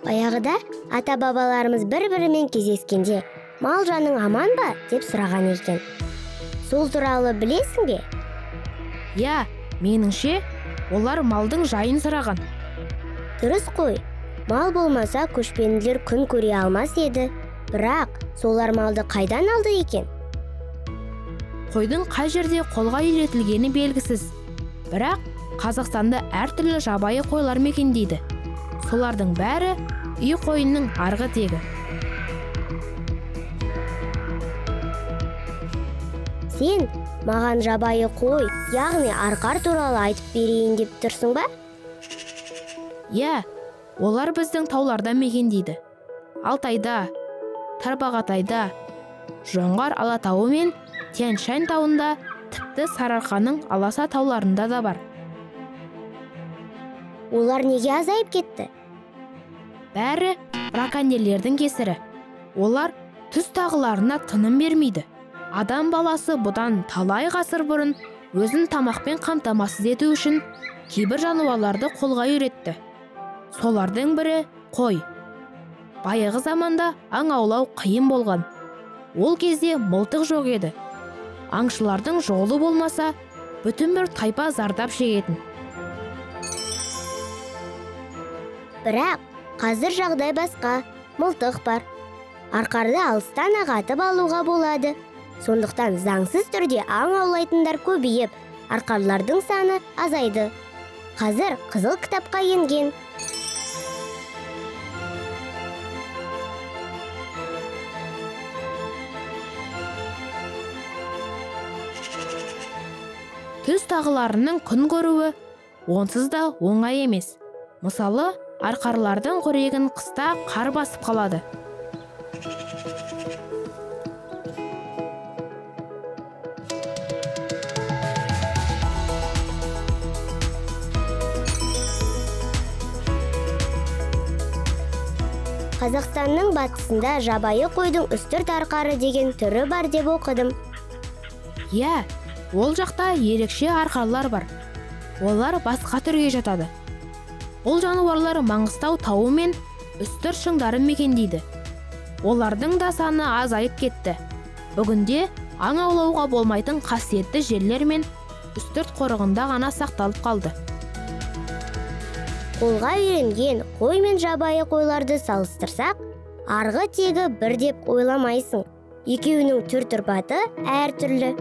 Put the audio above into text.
Баяғыда ата-бабаларымыз бір-бірімен кездескенде, мал жаның аман ба деп сұраған екен. Сол туралы білесің бе? Я, меніңше, олар малдың жайын сұраған. Дұрыс қой. Мал болмаса көшпенділер күн көре алмас еді. Бірақ солар малды қайдан алды екен? Қойдың қай жерде қолға үйретілгені белгісіз. Бірақ Қазақстанда әртүрлі жабайы қойлар мекендейді. Солардың бәрі үй қойының арғы тегі. Сен маған жабайы қой, яғни арқар туралы айтып берейін деп тұрсың ба? Я, олар біздің тауларда мекендейді. Алтайда, Тарбағатайда, Жоңғар Алатауы мен Тянь-Шань тауында, тіпті Сарыарқаның Аласа тауларында да бар. Олар неге азайып кетті? Бәрі браконьерлердің кесірі. Олар түз тағыларына тыным бермейді. Адам баласы бұдан талай ғасыр бұрын өзін тамақпен қамтамасыз ету үшін кейбір жануарларды қолға үйретті. Солардың бірі қой. Баяғы заманда аң аулау қиын болған. Ол кезде мылтық жоқ еді. Аңшылардың жолы болмаса, бүтін бір тайпа зардап шегетін. Бірақ қазір жағдай басқа, мылтық бар. Арқарды алыстан ағатып алуға болады. Сондықтан заңсыз түрде аң аулайтындар көбейіп, арқарлардың саны азайды. Қазір қызыл кітапқа енген. Түз тағыларының күн көруі онсыз да оңай емес. Мысалы, арқарлардың қорегін қыста қар басып қалады. Қазақстанның батысында жабайы қойдың үстірт арқары деген түрі бар деп оқыдым. Я, ол жақта ерекше арқарлар бар. Олар басқа түрге жатады. Ол жануарлар Маңғыстау тауы мен үстірт шыңдарын мекендейді. Олардың да саны азайып кетті. Бүгінде аң аулауға болмайтын қасиетті жерлер мен үстірт қорығында ғана сақталып қалды. Қолға үйренген қой мен жабайы қойларды салыстырсақ, арғы тегі бір деп ойламайсың. Екеуінің түр-тұрпаты әртүрлі.